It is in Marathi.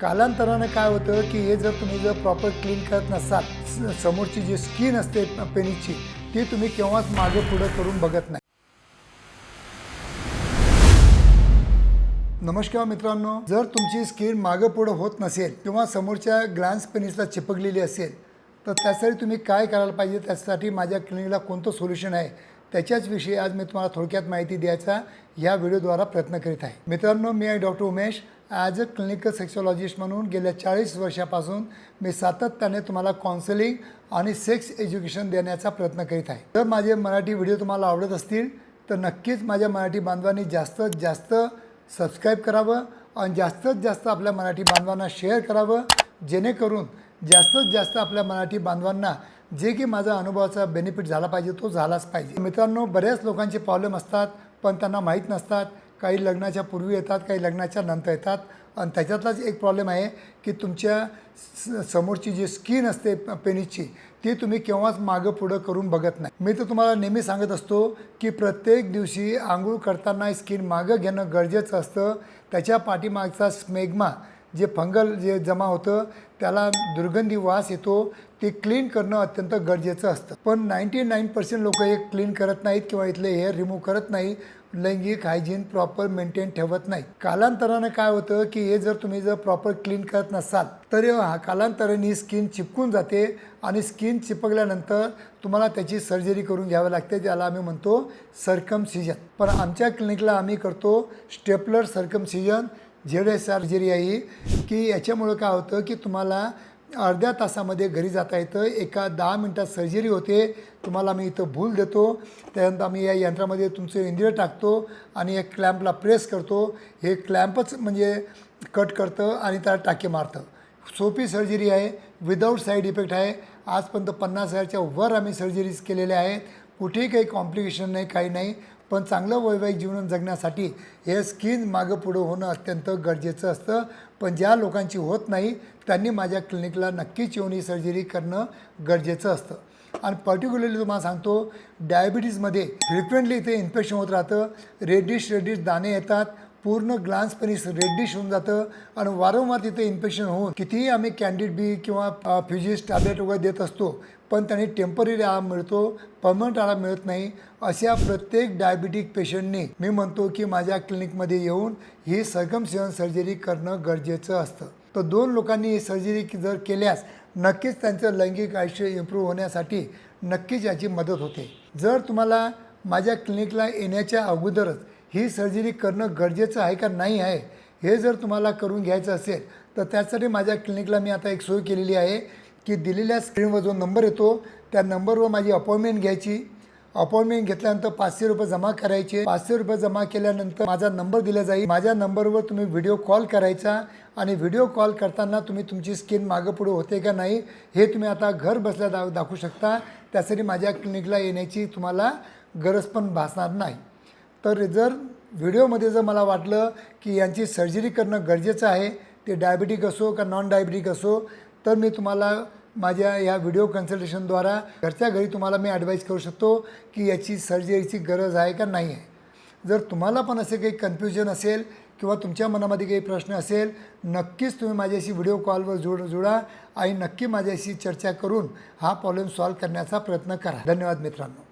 कालांतराने काय होतं की हे जर तुम्ही प्रॉपर क्लीन करत नसाल, समोरची जी स्किन असते पेनीची ती तुम्ही केव्हाच मागे पुढे करून बघत नाही. नमस्कार मित्रांनो, जर तुमची स्किन मागे पुढे होत नसेल किंवा समोरच्या ग्लॅन्स पेनिसला चिपकलेली असेल तर त्यासाठी तुम्ही काय करायला पाहिजे, त्यासाठी माझ्या क्लिनिकला कोणतं सोल्युशन आहे त्याच्याच विषयी आज मी तुम्हाला थोडक्यात माहिती द्यायचा या व्हिडिओद्वारा प्रयत्न करीत आहे. मित्रांनो, मी आहे doctor Umesh. As a clinical sexologist म्हणून गेल्या 40 वर्षापासून मी सातत्याने तुम्हाला काउन्सिलिंग आणि सेक्स एज्युकेशन देण्याचा प्रयत्न करीत आहे. जर माझे मराठी व्हिडिओ तुम्हाला आवडत असतील तर नक्कीच माझ्या मराठी बांधवांनी जास्तीत जास्त सबस्क्राईब करावं आणि जास्तीत जास्त आपल्या मराठी बांधवांना शेअर करावं, जेणेकरून जास्तीत जास्त आपल्या मराठी बांधवांना जे की माझा अनुभवाचा बेनिफिट झाला पाहिजे तो झालाच पाहिजे. मित्रांनो, बऱ्याच लोकांचे प्रॉब्लेम असतात पण त्यांना माहीत नसतात. काही लग्नाच्या पूर्वी येतात, काही लग्नाच्या नंतर येतात आणि त्याच्यातलाच एक प्रॉब्लेम आहे की तुमच्या समोरची जी स्किन असते पेनीची ती तुम्ही केव्हाच मागं पुढं करून बघत नाही. मी तर तुम्हाला नेहमी सांगत असतो की प्रत्येक दिवशी आंघोळ करताना स्किन मागं घेणं गरजेचं असतं. त्याच्या पाठीमागचा स्मेग्मा जे फंगल जे जमा होतं त्याला दुर्गंधी वास येतो, ते क्लीन करणं अत्यंत गरजेचं असतं. पण 99% लोक हे क्लीन करत नाहीत किंवा इथले हेअर रिमूव्ह करत नाही, लैंगिक हायजीन प्रॉपर मेंटेन ठेवत नाही. कालांतराने काय होतं की हे जर तुम्ही प्रॉपर क्लीन करत नसाल तर कालांतराने स्किन चिपकून जाते आणि स्किन चिपकल्यानंतर तुम्हाला त्याची सर्जरी करून घ्यावी लागते, ज्याला आम्ही म्हणतो सर्कमसिजन. पण आमच्या क्लिनिकला आम्ही करतो स्टेपलर सर्कमसिजन. जेवढे सर्जरी आहे की याच्यामुळं काय होतं की तुम्हाला अर्ध्या तासामध्ये घरी जाता येतं. एका 10 मिनटात सर्जरी होते. तुम्हाला आम्ही इथं भूल देतो, त्यानंतर आम्ही या यंत्रामध्ये तुमचं इंद्रिय टाकतो आणि एक क्लॅम्पला प्रेस करतो. हे क्लॅम्पच म्हणजे कट करतं आणि त्याला टाके मारतं. सोपी सर्जरी आहे, विदाऊट साईड इफेक्ट आहे. आजपर्यंत 50,000च्या वर आम्ही सर्जरीज केलेल्या आहेत. कुठेही काही कॉम्प्लिकेशन नाही, काही नाही. पण चांगलं वैवाहिक जीवन जगण्यासाठी हे स्किन मागं पुढं होणं अत्यंत गरजेचं असतं. पण ज्या लोकांची होत नाही त्यांनी माझ्या क्लिनिकला नक्कीच येऊन ही सर्जरी करणं गरजेचं असतं. आणि पर्टिक्युलरली तुम्हाला सांगतो, डायबिटीजमध्ये फ्रिक्वेंटली इथे इन्फेक्शन होत राहतं. रेडिश दाणे येतात, पूर्ण ग्लान्स पेनिस रेडिश होऊन जातं आणि वारंवार तिथे इन्फेक्शन होऊन कितीही आम्ही कॅन्डिड बी किंवा फ्युजिस टॅब्लेट वगैरे देत असतो पण त्यांनी टेम्पररी आराम मिळतो, परमनंट आराम मिळत नाही. अशा प्रत्येक डायबिटिक पेशंटनी मी म्हणतो की माझ्या क्लिनिकमध्ये येऊन ही सर्कमसिजन सर्जरी करणं गरजेचं असतं. तर 2 लोकांनी ही सर्जरी जर केल्यास नक्कीच त्यांचं लैंगिक आयुष्य इम्प्रूव्ह होण्यासाठी नक्कीच याची मदत होते. जर तुम्हाला माझ्या क्लिनिकला येण्याच्या अगोदरच ही सर्जरी करणं गरजेचं आहे का नाही आहे हे जर तुम्हाला करून घ्यायचं असेल तर त्यासाठी माझ्या क्लिनिकला मी आता एक सोय केलेली आहे की दिलेल्या स्क्रीनवर जो नंबर येतो त्या नंबरवर माझी अपॉइंटमेंट घ्यायची. अपॉइंटमेंट घेतल्यानंतर 500 रुपये जमा करायचे. 500 रुपये जमा केल्यानंतर माझा नंबर दिला जाईल. माझ्या नंबरवर तुम्ही व्हिडिओ कॉल करायचा आणि व्हिडिओ कॉल करताना तुम्ही तुमची स्किन मागं पुढं होते का नाही हे तुम्ही आता घर बसल्या दाखवू शकता. त्यासाठी माझ्या क्लिनिकला येण्याची तुम्हाला गरज पण भासणार नाही. तर जर व्हिडिओमध्ये जर मला वाटलं की यांची सर्जरी करणं गरजेचं आहे, ते डायबिटिक असो का नॉन डायबिटिक असो, तर मी तुम्हाला माझ्या या व्हिडिओ कन्सल्टेशनद्वारा घरच्या घरी तुम्हाला मी ॲडवाईस करू शकतो की याची सर्जरीची गरज आहे का नाही आहे. जर तुम्हाला पण असे काही कन्फ्युजन असेल किंवा तुमच्या मनामध्ये काही प्रश्न असेल, नक्कीच तुम्ही माझ्याशी व्हिडिओ कॉलवर जुळा आणि नक्की माझ्याशी चर्चा करून हा प्रॉब्लेम सॉल्व्ह करण्याचा प्रयत्न करा. धन्यवाद मित्रांनो.